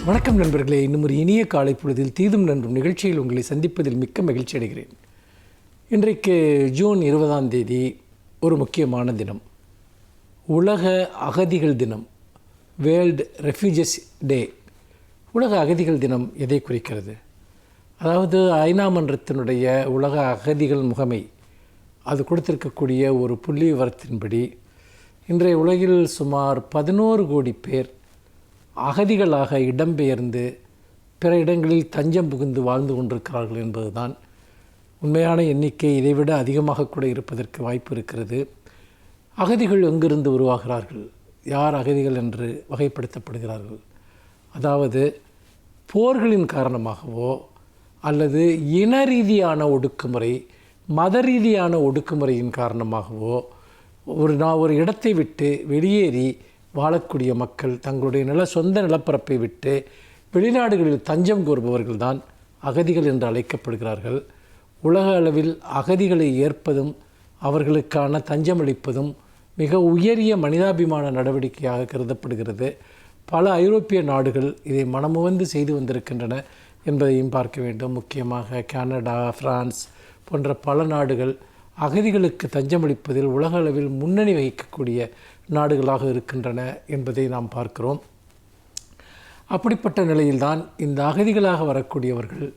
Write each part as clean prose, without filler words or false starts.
வணக்கம் நண்பர்களே. இன்னும் ஒரு இனிய காலை பொழுதில் தீதும் நன்றும் நிகழ்ச்சியில் உங்களை சந்திப்பதில் மிக்க மகிழ்ச்சி அடைகிறேன். இன்றைக்கு ஜூன் 20 ஒரு முக்கியமான தினம், உலக அகதிகள் தினம், வேர்ல்டு ரெஃப்யூஜிஸ் டே. உலக அகதிகள் தினம் எதை குறிக்கிறது? அதாவது ஐநா மன்றத்தினுடைய உலக அகதிகள் முகமை அது கொடுத்திருக்கக்கூடிய ஒரு புள்ளி விவரத்தின்படி இன்றைய உலகில் சுமார் 11 கோடி பேர் அகதிகளாக இடம்பெயர்ந்து பிற இடங்களில் தஞ்சம் புகுந்து வாழ்ந்து கொண்டிருக்கிறார்கள் என்பதுதான் உண்மையான எண்ணிக்கை. இதைவிட அதிகமாக கூட இருப்பதற்கு வாய்ப்பு இருக்கிறது. அகதிகள் எங்கிருந்து உருவாகிறார்கள், யார் அகதிகள் என்று வகைப்படுத்தப்படுகிறார்கள்? அதாவது போர்களின் காரணமாகவோ அல்லது இன ரீதியான ஒடுக்குமுறை, மத ரீதியான ஒடுக்குமுறையின் காரணமாகவோ ஒரு இடத்தை விட்டு வெளியேறி வாழக்கூடிய மக்கள் தங்களுடைய சொந்த நிலப்பரப்பை விட்டு வெளிநாடுகளில் தஞ்சம் கோருபவர்கள் தான் அகதிகள் என்று அழைக்கப்படுகிறார்கள். உலக அளவில் அகதிகளை ஏற்பதும் அவர்களுக்கான தஞ்சமளிப்பதும் மிக உயரிய மனிதாபிமான நடவடிக்கையாக கருதப்படுகிறது. பல ஐரோப்பிய நாடுகள் இதை மனமுவந்து செய்து வந்திருக்கின்றன என்பதையும் பார்க்க வேண்டும். முக்கியமாக கனடா, பிரான்ஸ் போன்ற பல நாடுகள் அகதிகளுக்கு தஞ்சமளிப்பதில் உலக அளவில் முன்னணி வகிக்கக்கூடிய நாடுகளாக இருக்கின்றன என்பதை நாம் பார்க்கிறோம். அப்படிப்பட்ட நிலையில்தான் இந்த அகதிகளாக வரக்கூடியவர்கள்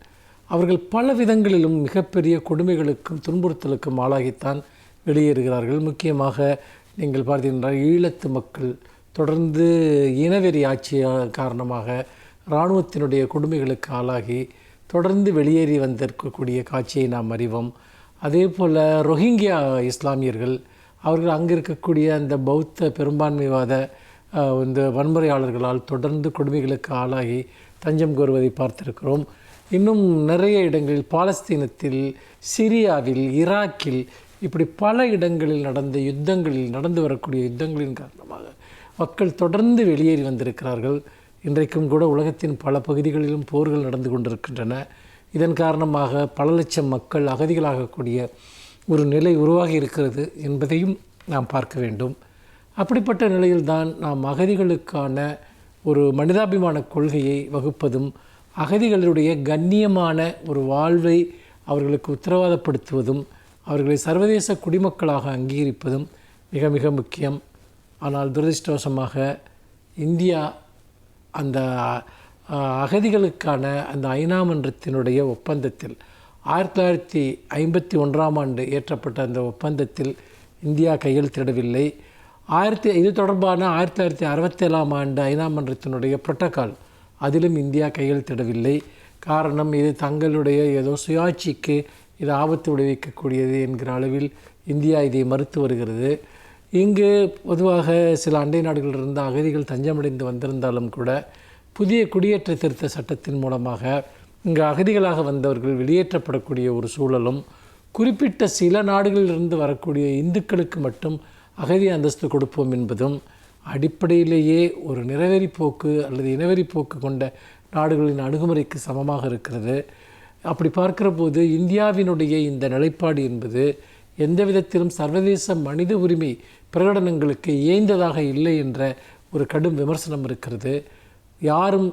அவர்கள் பல விதங்களிலும் மிகப்பெரிய கொடுமைகளுக்கும் துன்புறுத்தலுக்கும் ஆளாகித்தான் வெளியேறுகிறார்கள். முக்கியமாக நீங்கள் பார்த்தீங்கன்னா, ஈழத்து மக்கள் தொடர்ந்து இனவெறி ஆட்சி காரணமாக இராணுவத்தினுடைய கொடுமைகளுக்கு ஆளாகி தொடர்ந்து வெளியேறி வந்திருக்கக்கூடிய காட்சியை நாம் அறிவோம். அதே போல் ரோஹிங்கியா இஸ்லாமியர்கள் அவர்கள் அங்கே இருக்கக்கூடிய அந்த பௌத்த பெரும்பான்மைவாத இந்த வன்முறையாளர்களால் தொடர்ந்து கொடுமைகளுக்கு ஆளாகி தஞ்சம் கோருவதை பார்த்திருக்கிறோம். இன்னும் நிறைய இடங்களில், பாலஸ்தீனத்தில், சிரியாவில், ஈராக்கில், இப்படி பல இடங்களில் நடந்து வரக்கூடிய யுத்தங்களின் காரணமாக மக்கள் தொடர்ந்து வெளியேறி வந்திருக்கிறார்கள். இன்றைக்கும் கூட உலகத்தின் பல பகுதிகளிலும் போர்கள் நடந்து கொண்டிருக்கின்றன. இதன் காரணமாக பல லட்சம் மக்கள் அகதிகளாகக்கூடிய ஒரு நிலை உருவாகி இருக்கிறது என்பதையும் நாம் பார்க்க வேண்டும். அப்படிப்பட்ட நிலையில்தான் நாம் அகதிகளுக்கான ஒரு மனிதாபிமான கொள்கையை வகுப்பதும் அகதிகளுடைய கண்ணியமான ஒரு வாழ்வை அவர்களுக்கு உத்தரவாதப்படுத்துவதும் அவர்களை சர்வதேச குடிமக்களாக அங்கீகரிப்பதும் மிக மிக முக்கியம். ஆனால் துரதிர்ஷ்டவசமாக இந்தியா அந்த அகதிகளுக்கான அந்த ஐநா மன்றத்தினுடைய ஒப்பந்தத்தில் 1951 ஏற்றப்பட்ட அந்த ஒப்பந்தத்தில் இந்தியா கையெழுத்திடவில்லை. இது தொடர்பான 1967 ஐநா மன்றத்தினுடைய புரோட்டோக்கால் அதிலும் இந்தியா கையெழுத்திடவில்லை. காரணம், இது தங்களுடைய ஏதோ சுயாட்சிக்கு இது ஆபத்து விளைவிக்கக்கூடியது என்கிற அளவில் இந்தியா இதை மறுத்து வருகிறது. இங்கு பொதுவாக சில அண்டை நாடுகளிலிருந்து அகதிகள் தஞ்சமடைந்து வந்திருந்தாலும் கூட புதிய குடியேற்ற திருத்த சட்டத்தின் மூலமாக இங்கு அகதிகளாக வந்தவர்கள் வெளியேற்றப்படக்கூடிய ஒரு சூழலும், குறிப்பிட்ட சில நாடுகளிலிருந்து வரக்கூடிய இந்துக்களுக்கு மட்டும் அகதி அந்தஸ்து கொடுப்போம் என்பதும் அடிப்படையிலேயே ஒரு நிறவெறி போக்கு அல்லது இனவெறி போக்கு கொண்ட நாடுகளின் அணுகுமுறைக்கு சமமாக இருக்கிறது. அப்படி பார்க்கிற போது இந்தியாவினுடைய இந்த நிலைப்பாடு என்பது எந்த விதத்திலும் சர்வதேச மனித உரிமை பிரகடனங்களுக்கு இயைந்ததாக இல்லை என்ற ஒரு கடும் விமர்சனம் இருக்கிறது. யாரும்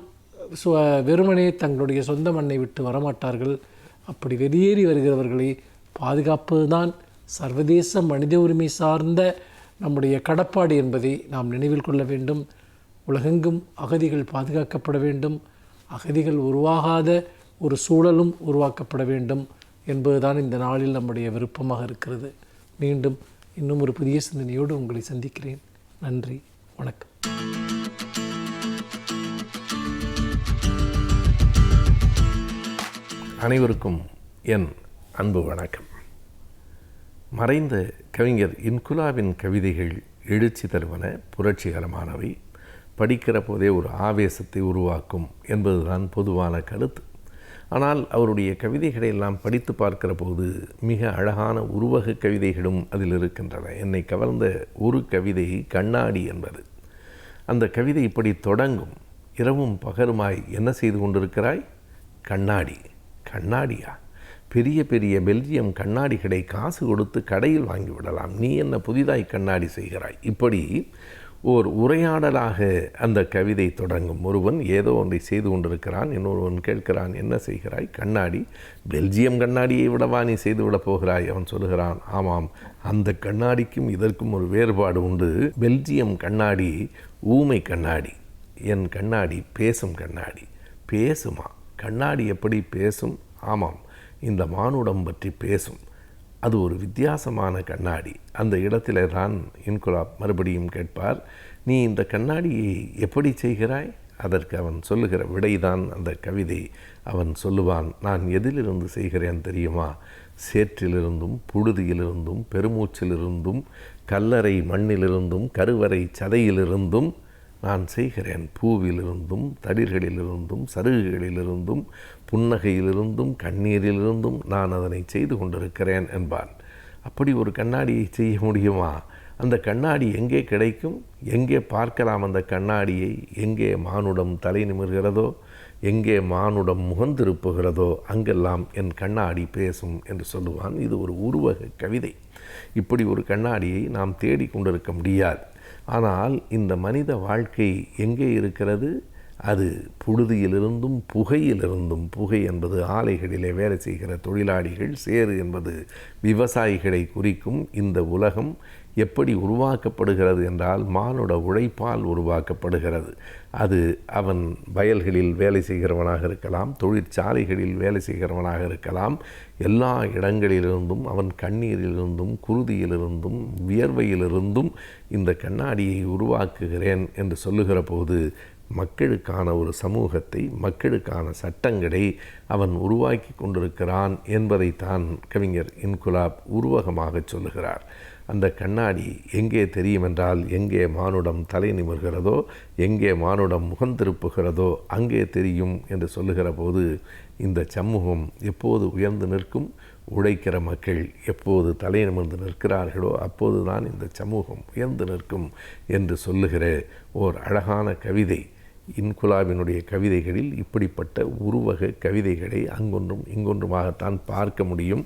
வெறுமனே தங்களுடைய சொந்த மண்ணை விட்டு வரமாட்டார்கள். அப்படி வெளியேறி வருகிறவர்களை பாதுகாப்பதுதான் சர்வதேச மனித உரிமை சார்ந்த நம்முடைய கடப்பாடு என்பதை நாம் நினைவில் கொள்ள வேண்டும். உலகெங்கும் அகதிகள் பாதுகாக்கப்பட வேண்டும். அகதிகள் உருவாகாத ஒரு சூழலும் உருவாக்கப்பட வேண்டும் என்பதுதான் இந்த நாளில் நம்முடைய விருப்பமாக இருக்கிறது. மீண்டும் இன்னும் ஒரு புதிய சிந்தனையோடு உங்களை சந்திக்கிறேன். நன்றி, வணக்கம். அனைவருக்கும் என் அன்பு வணக்கம். மறைந்த கவிஞர் இன்குலாவின் கவிதைகள் எழுச்சி தருவன, புரட்சிகரமானவை, படிக்கிற போதே ஒரு ஆவேசத்தை உருவாக்கும் என்பதுதான் பொதுவான கருத்து. ஆனால் அவருடைய கவிதைகளை எல்லாம் படித்து பார்க்கிற போது மிக அழகான உருவக கவிதைகளும் அதில் இருக்கின்றன. என்னை கவர்ந்த ஒரு கவிதை கண்ணாடி என்பது. அந்த கவிதை இப்படி தொடங்கும்: இரவும் பகருமாய் என்ன செய்து கொண்டிருக்கிறாய்? கண்ணாடி. கண்ணாடியா? பெரிய பெரிய பெல்ஜியம் கண்ணாடிகளை காசு கொடுத்து கடையில் வாங்கிவிடலாம். நீ என்ன புதிதாய் கண்ணாடி செய்கிறாய்? இப்படி ஓர் உரையாடலாக அந்த கவிதை தொடங்கும். ஒருவன் ஏதோ ஒன்றை செய்து கொண்டிருக்கிறான், இன்னொருவன் கேட்கிறான், என்ன செய்கிறாய்? கண்ணாடி. பெல்ஜியம் கண்ணாடியை விடவா நீ செய்துவிடப் போகிறாய்? அவன் சொல்லுகிறான், ஆமாம், அந்த கண்ணாடிக்கும் இதற்கும் ஒரு வேறுபாடு உண்டு. பெல்ஜியம் கண்ணாடி ஊமை கண்ணாடி, என் கண்ணாடி பேசும் கண்ணாடி. பேசுமா? கண்ணாடி எப்படி பேசும்? ஆமாம், இந்த மானுடம் பற்றி பேசும். அது ஒரு வித்தியாசமான கண்ணாடி. அந்த இடத்திலே தான் இன்குலாப் மறுபடியும் கேட்பார், நீ இந்த கண்ணாடியை எப்படி செய்கிறாய்? அதற்கு அவன் சொல்லுகிற விடைதான் அந்த கவிதை. அவன் சொல்லுவான், நான் எதிலிருந்து செய்கிறேன் தெரியுமா? சேற்றிலிருந்தும், புழுதியிலிருந்தும், பெருமூச்சிலிருந்தும், கல்லறை மண்ணிலிருந்தும், கருவறை சதையிலிருந்தும் நான் செய்கிறேன். பூவிலிருந்தும், தளிர்களிலிருந்தும், சருகுகளிலிருந்தும், புன்னகையிலிருந்தும், கண்ணீரிலிருந்தும் நான் அதனை செய்து கொண்டிருக்கிறேன் என்பான். அப்படி ஒரு கண்ணாடியை செய்ய முடியுமா? அந்த கண்ணாடி எங்கே கிடைக்கும்? எங்கே பார்க்கலாம் அந்த கண்ணாடியை? எங்கே மானுடம் தலை நிமிர்கிறதோ, எங்கே மானுடம் முகந்திருப்புகிறதோ அங்கெல்லாம் என் கண்ணாடி பேசும் என்று சொல்லுவான். இது ஒரு உருவக கவிதை. இப்படி ஒரு கண்ணாடியை நாம் தேடிக்கொண்டிருக்க முடியாது. ஆனால் இந்த மனித வாழ்க்கை எங்கே இருக்கிறது? அது புழுதியிலிருந்தும் புகையிலிருந்தும், புகை என்பது ஆலைகளிலே வேலை செய்கிற தொழிலாளிகள், சேறு என்பது விவசாயிகளை குறிக்கும். இந்த உலகம் எப்படி உருவாக்கப்படுகிறது என்றால் மானுட உழைப்பால் உருவாக்கப்படுகிறது. அது அவன் வயல்களில் வேலை செய்கிறவனாக இருக்கலாம், தொழிற்சாலைகளில் வேலை செய்கிறவனாக இருக்கலாம். எல்லா இடங்களிலிருந்தும் அவன் கண்ணீரிலிருந்தும், குருதியிலிருந்தும், வியர்வையிலிருந்தும் இந்த கண்ணாடியை உருவாக்குகிறேன் என்று சொல்லுகிற போது மக்களுக்கான ஒரு சமூகத்தை, மக்களுக்கான சட்டங்களை அவன் உருவாக்கி கொண்டிருக்கிறான் என்பதைத்தான் கவிஞர் இன்குலாப் உருவகமாக சொல்லுகிறார். அந்த கண்ணாடி எங்கே தெரியும் என்றால், எங்கே மானுடம் தலை நிமிர்கிறதோ, எங்கே மானுடம் முகந்திருப்புகிறதோ அங்கே தெரியும் என்று சொல்லுகிற போது இந்த சமூகம் எப்போது உயர்ந்து நிற்கும்? உழைக்கிற மக்கள் எப்போது தலை நிமிர்ந்து நிற்கிறார்களோ அப்போது தான் இந்த சமூகம் உயர்ந்து நிற்கும் என்று சொல்லுகிற ஓர் அழகான கவிதை. இன்குலாபினுடைய கவிதைகளில் இப்படிப்பட்ட உருவக கவிதைகளை அங்கொன்றும் இங்கொன்றுமாகத்தான் பார்க்க முடியும்.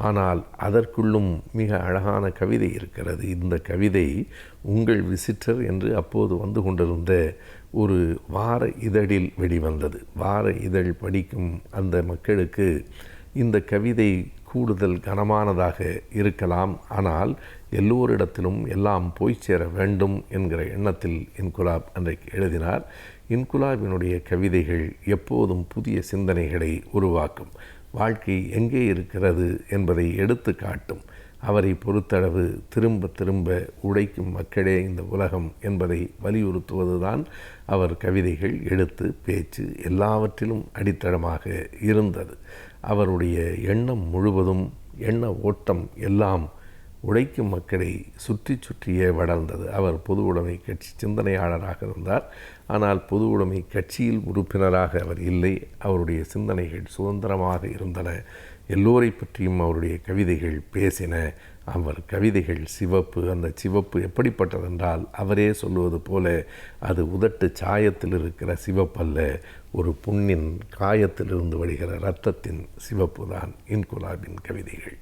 ஆனால் அதற்குள்ளும் மிக அழகான கவிதை இருக்கிறது. இந்த கவிதை உங்கள் விசிட்டர் என்று அப்போது வந்து கொண்டிருந்த ஒரு வார இதழில் வெளிவந்தது. வார இதழ் படிக்கும் அந்த மக்களுக்கு இந்த கவிதை கூடுதல் கனமானதாக இருக்கலாம். ஆனால் எல்லோரிடத்திலும் எல்லாம் போய் சேர வேண்டும் என்கிற எண்ணத்தில் இன்குலாப் அன்றைக்கு எழுதினார். இன்குலாபினுடைய கவிதைகள் எப்போதும் புதிய சிந்தனைகளை உருவாக்கும். வாழ்க்கை எங்கே இருக்கிறது என்பதை எடுத்து காட்டும். அவரை பொறுத்தளவு திரும்ப திரும்ப உழைக்கும் மக்களே இந்த உலகம் என்பதை வலியுறுத்துவதுதான் அவர் கவிதைகள், எழுத்து, பேச்சு எல்லாவற்றிலும் அடித்தளமாக இருந்தது. அவருடைய எண்ணம் முழுவதும், எண்ண ஓட்டம் எல்லாம் உழைக்கும் மக்களை சுற்றி சுற்றியே வளர்ந்தது. அவர் பொது உடைமை கட்சி சிந்தனையாளராக இருந்தார். ஆனால் பொது உடைமை கட்சியில் உறுப்பினராக அவர் இல்லை. அவருடைய சிந்தனைகள் சுதந்திரமாக இருந்தன. எல்லோரை பற்றியும் அவருடைய கவிதைகள் பேசின. அவர் கவிதைகள் சிவப்பு. அந்த சிவப்பு எப்படிப்பட்டதென்றால் அவரே சொல்லுவது போல அது உதட்டு சாயத்தில் இருக்கிற சிவப்பல்ல, ஒரு புண்ணின் காயத்திலிருந்து வழிகிற இரத்தத்தின் சிவப்பு தான் இன்குலாபின் கவிதைகள்.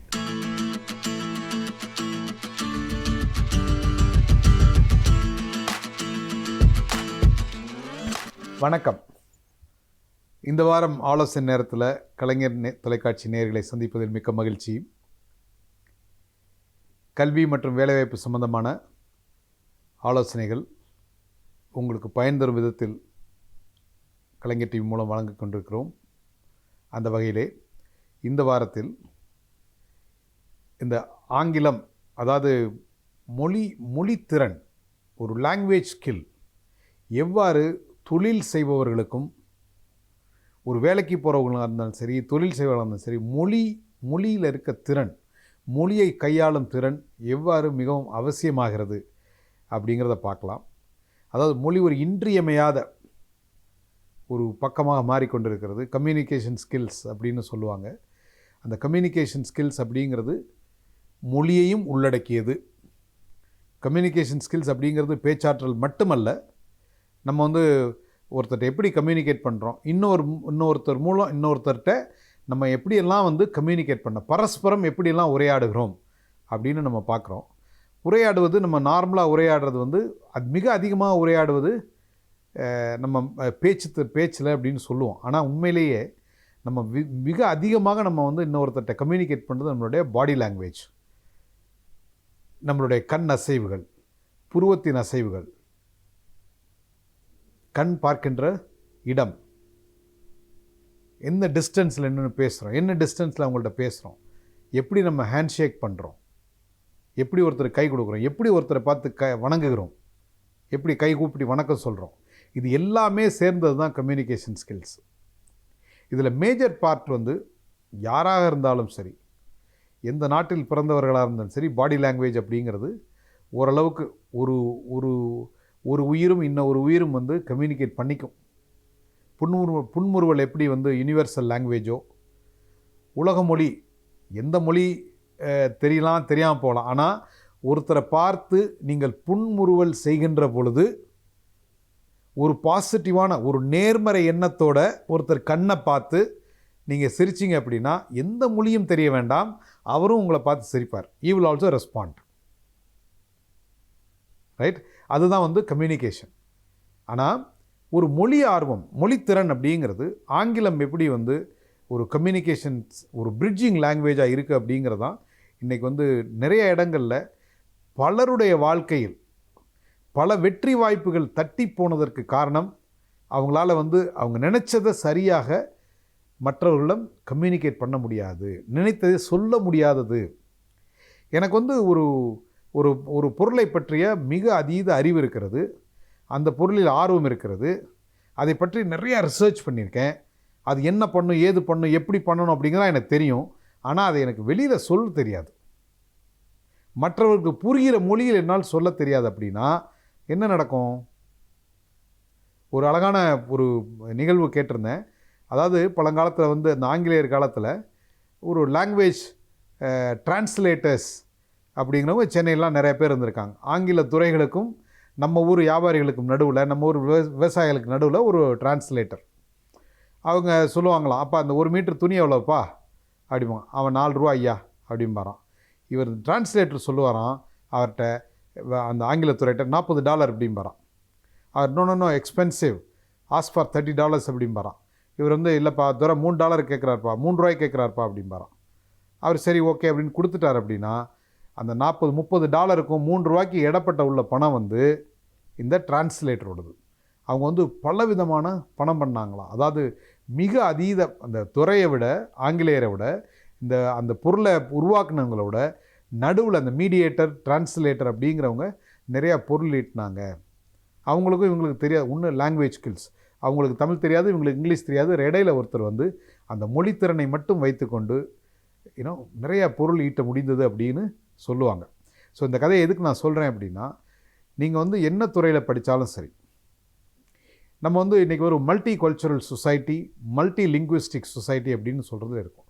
வணக்கம். இந்த வாரம் ஆலோசனை நேரத்தில் கலைஞர் தொலைக்காட்சி நேயர்களை சந்திப்பதில் மிக்க மகிழ்ச்சி. கல்வி மற்றும் வேலைவாய்ப்பு சம்பந்தமான ஆலோசனைகள் உங்களுக்கு பயன் தரும் விதத்தில் கலைஞர் டிவி மூலம் வழங்கி கொண்டிருக்கிறோம். அந்த வகையிலே இந்த வாரத்தில் இந்த ஆங்கிலம், அதாவது மொழித்திறன், ஒரு லாங்குவேஜ் ஸ்கில் எவ்வாறு தொழில் செய்பவர்களுக்கும், ஒரு வேலைக்கு போகிறவங்களாக இருந்தாலும் சரி, தொழில் செய்பவர்களாக இருந்தாலும் சரி, மொழியில் இருக்க திறன், மொழியை கையாளும் திறன் எவ்வாறு மிகவும் அவசியமாகிறது அப்படிங்கிறத பார்க்கலாம். அதாவது மொழி ஒரு இன்றியமையாத ஒரு பக்கமாக மாறிக்கொண்டிருக்கிறது. கம்யூனிகேஷன் ஸ்கில்ஸ் அப்படின்னு சொல்லுவாங்க. அந்த கம்யூனிகேஷன் ஸ்கில்ஸ் அப்படிங்கிறது மொழியையும் உள்ளடக்கியது. கம்யூனிகேஷன் ஸ்கில்ஸ் அப்படிங்கிறது பேச்சாற்றல் மட்டுமல்ல. நம்ம ஒருத்தர்கிட்ட எப்படி கம்யூனிகேட் பண்ணுறோம், இன்னொருத்தர் மூலம் இன்னொருத்தர்கிட்ட நம்ம எப்படியெல்லாம் கம்யூனிகேட் பண்ண, பரஸ்பரம் எப்படியெல்லாம் உரையாடுகிறோம் அப்படின்னு நம்ம பார்க்குறோம். உரையாடுவது, நம்ம நார்மலாக உரையாடுறது வந்து அது மிக அதிகமாக உரையாடுவது நம்ம பேச்சில் அப்படின்னு சொல்லுவோம். ஆனால் உண்மையிலேயே நம்ம மிக அதிகமாக நம்ம வந்து இன்னொருத்தர்கிட்ட கம்யூனிகேட் பண்ணுறது நம்மளுடைய பாடி லாங்குவேஜ், நம்மளுடைய கண் அசைவுகள், புருவத்தின் அசைவுகள், கண் பார்க்கின்ற இடம், என்ன டிஸ்டன்ஸில் என்னென்னு பேசுகிறோம், என்ன டிஸ்டன்ஸில் அவங்கள்ட்ட பேசுகிறோம், எப்படி நம்ம ஹேண்ட் ஷேக் பண்ணுறோம், எப்படி ஒருத்தர் கை கொடுக்குறோம், எப்படி ஒருத்தரை பார்த்து வணங்குகிறோம், எப்படி கை கூப்பிட்டு வணக்கம் சொல்கிறோம். இது எல்லாமே சேர்ந்தது தான் கம்யூனிகேஷன் ஸ்கில்ஸ். இதில் மேஜர் பார்ட் வந்து யாராக இருந்தாலும் சரி, எந்த நாட்டில் பிறந்தவர்களாக இருந்தாலும் சரி, பாடி லாங்குவேஜ் அப்படிங்கிறது ஓரளவுக்கு ஒரு ஒரு ஒரு உயிரும் இன்னொரு உயிரும் வந்து கம்யூனிகேட் பண்ணிக்கும். புன்முறுவல் எப்படி வந்து யுனிவர்சல் லாங்குவேஜோ, உலக மொழி, எந்த மொழி தெரியலாம் தெரியாமல் போகலாம், ஆனால் ஒருத்தரை பார்த்து நீங்கள் புன்முறுவல் செய்கின்ற பொழுது ஒரு பாசிட்டிவான ஒரு நேர்மறை எண்ணத்தோட ஒருத்தர் கண்ணை பார்த்து நீங்கள் சிரிச்சிங்க அப்படின்னா எந்த மொழியும் தெரிய வேண்டாம், அவரும் உங்களை பார்த்து சிரிப்பார். He will also respond. Right? அதுதான் வந்து கம்யூனிகேஷன். ஆனால் ஒரு மொழி ஆர்வம், மொழித்திறன் அப்படிங்கிறது ஆங்கிலம் எப்படி வந்து ஒரு கம்யூனிகேஷன்ஸ் ஒரு பிரிட்ஜிங் லாங்குவேஜாக இருக்குது அப்படிங்கிறது தான் இன்றைக்கி வந்து நிறைய இடங்களில் பலருடைய வாழ்க்கையில் பல வெற்றி வாய்ப்புகள் தட்டி போனதற்கு காரணம் அவங்களால வந்து அவங்க நினச்சதை சரியாக மற்றவர்களிடம் கம்யூனிகேட் பண்ண முடியாது, நினைத்ததை சொல்ல முடியாதது. எனக்கு வந்து ஒரு ஒரு ஒரு பொருளை பற்றிய மிக அதீத அறிவு இருக்கிறது, அந்த பொருளில் ஆர்வம் இருக்கிறது, அதை பற்றி நிறையா ரிசர்ச் பண்ணியிருக்கேன். அது என்ன பண்ணும், ஏது பண்ணும், எப்படி பண்ணணும் அப்படிங்கிறதா எனக்கு தெரியும். ஆனால் அதை எனக்கு வெளியில் சொல்ல தெரியாது, மற்றவர்களுக்கு புரிகிற மொழியில் என்னால் சொல்ல தெரியாது. அப்படின்னா என்ன நடக்கும்? ஒரு அழகான ஒரு நிகழ்வு கேட்டிருந்தேன். அதாவது பழங்காலத்தில் வந்து அந்த ஆங்கிலேயர் காலத்தில் ஒரு லாங்குவேஜ் டிரான்ஸ்லேட்டர்ஸ் அப்படிங்கிறவங்க சென்னையிலாம் நிறைய பேர் இருந்திருக்காங்க. ஆங்கில துறைகளுக்கும் நம்ம ஊர் வியாபாரிகளுக்கும் நடுவில், நம்ம ஊர் விவசாயிகளுக்கு நடுவில் ஒரு டிரான்ஸ்லேட்டர். அவங்க சொல்லுவாங்களாம், அப்பா அந்த 1 மீட்டர் துணி எவ்வளோப்பா அப்படிமா. அவன் 4 ரூபா ஐயா அப்படிம்பாரான். இவர் டிரான்ஸ்லேட்டர் சொல்லுவாராம் அவர்கிட்ட, அந்த ஆங்கிலத்துறையிட்ட $40 அப்படிம்பாரான். அவர் நோ எக்ஸ்பென்சிவ், ஆஸ் ஃபார் $30 அப்படிம்பாரான். இவர் வந்து இல்லைப்பா தூர $3 கேட்குறாருப்பா, 3 ரூபாய்க்கு கேட்குறாருப்பா அப்படிம்பாரான். அவர் சரி ஓகே அப்படின்னு கொடுத்துட்டார். அப்படின்னா அந்த $40-30க்கும் 3 ரூபாய்க்கு இடப்பட்ட உள்ள பணம் வந்து இந்த டிரான்ஸ்லேட்டரோடது. அவங்க வந்து பலவிதமான பணம் பண்ணாங்களாம். அதாவது மிக அதீத அந்த துறையை விட, ஆங்கிலேயரை விட, அந்த பொருளை உருவாக்குனவங்களோட நடுவில் அந்த மீடியேட்டர் டிரான்ஸ்லேட்டர் அப்படிங்கிறவங்க நிறையா பொருள் ஈட்டினாங்க. அவங்களுக்கும் இவங்களுக்கு தெரியாது ஒன்று லாங்குவேஜ் ஸ்கில்ஸ், அவங்களுக்கு தமிழ் தெரியாது, இவங்களுக்கு இங்கிலீஷ் தெரியாது. இடையில ஒருத்தர் வந்து அந்த மொழித்திறனை மட்டும் வைத்துக்கொண்டு நிறையா பொருள் ஈட்ட முடிந்தது அப்படின்னு சொல்லுவாங்க. ஸோ இந்த கதையை எதுக்கு நான் சொல்கிறேன் அப்படின்னா, நீங்கள் வந்து என்ன துறையில் படித்தாலும் சரி, நம்ம வந்து இன்றைக்கி ஒரு multi cultural society, multi linguistic society அப்படின்னு சொல்கிறது இருக்கும்.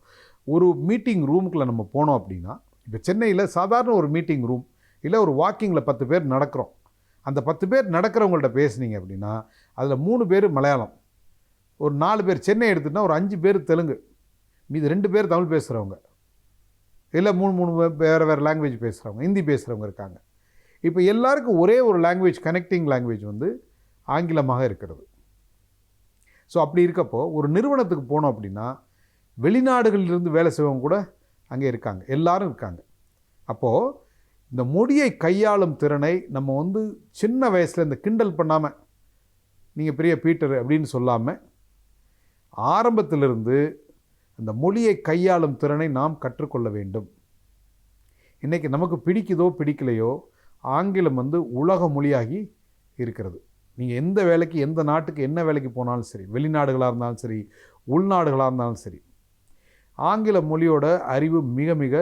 ஒரு மீட்டிங் ரூமுக்குள்ளே நம்ம போனோம் அப்படின்னா, இப்போ சென்னையில் சாதாரண ஒரு மீட்டிங் ரூம் இல்லை ஒரு வாக்கிங்கில் 10 பேர் நடக்கிறோம். அந்த 10 பேர் நடக்கிறவங்கள்ட்ட பேசுனீங்க அப்படின்னா அதில் 3 பேர் மலையாளம், ஒரு 4 பேர் சென்னை எடுத்துகிட்டா ஒரு 5 பேர் தெலுங்கு, மீது 2 பேர் தமிழ் பேசுகிறவங்க, இல்லை 3 வேறு லாங்குவேஜ் பேசுகிறவங்க, ஹிந்தி பேசுகிறவங்க இருக்காங்க. இப்போ எல்லாருக்கும் ஒரே ஒரு லாங்குவேஜ், கனெக்டிங் லாங்குவேஜ் வந்து ஆங்கிலமாக இருக்கிறது. ஸோ அப்படி இருக்கப்போ ஒரு நிறுவனத்துக்கு போனோம் அப்படின்னா வெளிநாடுகளிலிருந்து வேலை செய்வங்க கூட அங்கே இருக்காங்க, எல்லாரும் இருக்காங்க. அப்போது இந்த மொழியை கையாளும் திறனை நம்ம வந்து சின்ன வயசில் இந்த கிண்டல் பண்ணாமல், நீங்கள் பெரிய பீட்டர் அப்படின்னு சொல்லாமல், ஆரம்பத்திலிருந்து அந்த மொழியை கையாளும் திறனை நாம் கற்றுக்கொள்ள வேண்டும். இன்றைக்கி நமக்கு பிடிக்குதோ பிடிக்கலையோ ஆங்கிலம் வந்து உலக மொழியாகி இருக்கிறது. நீங்கள் எந்த வேலைக்கு, எந்த நாட்டுக்கு என்ன வேலைக்கு போனாலும் சரி, வெளிநாடுகளாக இருந்தாலும் சரி, உள்நாடுகளாக இருந்தாலும் சரி, ஆங்கில மொழியோட அறிவு மிக மிக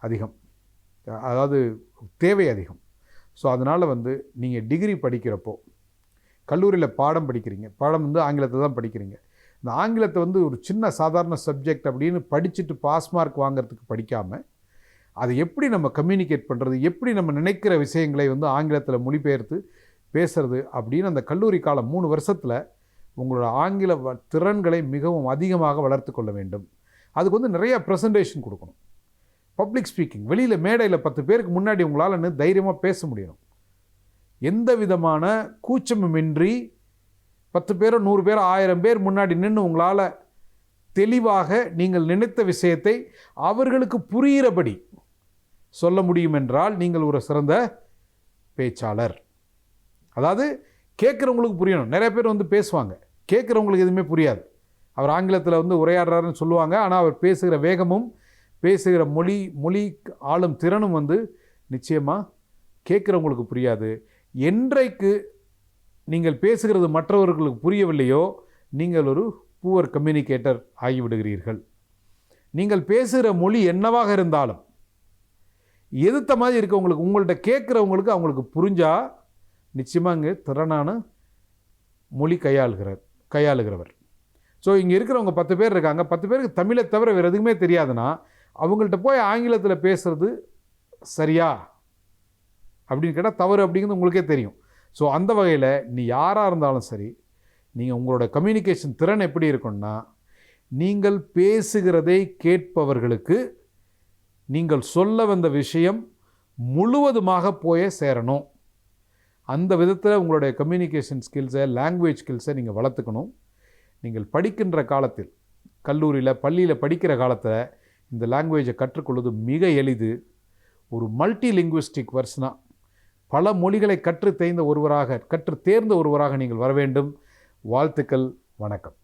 அதிகம், அதாவது தேவை அதிகம். ஸோ அதனால் வந்து நீங்கள் டிகிரி படிக்கிறப்போ, கல்லூரியில் பாடம் படிக்கிறீங்க, பாடம் வந்து ஆங்கிலத்தை தான் படிக்கிறீங்க. இந்த ஆங்கிலத்தை வந்து ஒரு சின்ன சாதாரண சப்ஜெக்ட் அப்படின்னு படிச்சுட்டு பாஸ் மார்க் வாங்கிறதுக்கு படிக்காமல், அதை எப்படி நம்ம கம்யூனிகேட் பண்ணுறது, எப்படி நம்ம நினைக்கிற விஷயங்களை வந்து ஆங்கிலத்தில் மொழிபெயர்த்து பேசுறது அப்படின்னு அந்த கல்லூரி காலம் 3 வருஷத்தில் உங்களோட ஆங்கில திறன்களை மிகவும் அதிகமாக வளர்த்து கொள்ள வேண்டும். அதுக்கு வந்து நிறைய ப்ரெசன்டேஷன் கொடுக்கணும். பப்ளிக் ஸ்பீக்கிங், வெளியில் மேடையில் 10 பேருக்கு முன்னாடி உங்களால் தைரியமாக பேச முடியணும். எந்த விதமான கூச்சமுமின்றி 10 பேரோ 100 பேரோ 1000 பேர் முன்னாடி நின்று உங்களால் தெளிவாக நீங்கள் நினைத்த விஷயத்தை அவர்களுக்கு புரிகிறபடி சொல்ல முடியும் என்றால் நீங்கள் ஒரு சிறந்த பேச்சாளர். அதாவது கேட்குறவங்களுக்கு புரியணும். நிறைய பேர் பேசுவாங்க, கேட்குறவங்களுக்கு எதுவுமே புரியாது. அவர் ஆங்கிலத்தில் உரையாடுறாருன்னு சொல்லுவாங்க, ஆனால் அவர் பேசுகிற வேகமும் பேசுகிற மொழி ஆளும் திறனும் நிச்சயமாக கேட்குறவங்களுக்கு புரியாது. என்றைக்கு நீங்கள் பேசுகிறது மற்றவர்களுக்கு புரியவில்லையோ நீங்கள் ஒரு புவர் கம்யூனிகேட்டர் ஆகிவிடுகிறீர்கள். நீங்கள் பேசுகிற மொழி என்னவாக இருந்தாலும் எதிர்த்த மாதிரி இருக்கவங்களுக்கு, உங்கள்கிட்ட கேட்குறவங்களுக்கு அவங்களுக்கு புரிஞ்சால் நிச்சயமாக இங்கே திறனான மொழி கையாளுகிறவர். ஸோ இங்கே இருக்கிறவங்க 10 பேர் இருக்காங்க, 10 பேருக்கு தமிழை தவிர வேறு எதுவுமே தெரியாதுன்னா அவங்கள்ட்ட போய் ஆங்கிலத்தில் பேசுகிறது சரியா அப்படின்னு கேட்டால் தவறு அப்படிங்கிறது உங்களுக்கே தெரியும். ஸோ அந்த வகையில் நீ யாராக இருந்தாலும் சரி, நீங்கள் உங்களோட கம்யூனிகேஷன் திறன் எப்படி இருக்குன்னா, நீங்கள் பேசுகிறதை கேட்பவர்களுக்கு நீங்கள் சொல்ல வந்த விஷயம் முழுவதுமாக போய் சேரணும். அந்த விதத்தில் உங்களுடைய கம்யூனிகேஷன் ஸ்கில்ஸை, லாங்குவேஜ் ஸ்கில்ஸை நீங்கள் வளர்த்துக்கணும். நீங்கள் படிக்கின்ற காலத்தில், கல்லூரியில் பள்ளியில் படிக்கிற காலத்தில் இந்த லாங்குவேஜை கற்றுக்கொள்வது மிக எளிது. ஒரு மல்டி லிங்குவிஸ்டிக் பர்சனாக பல மொழிகளை கற்று தேர்ந்த ஒருவராக நீங்கள் வர வேண்டும். வாழ்த்துக்கள். வணக்கம்.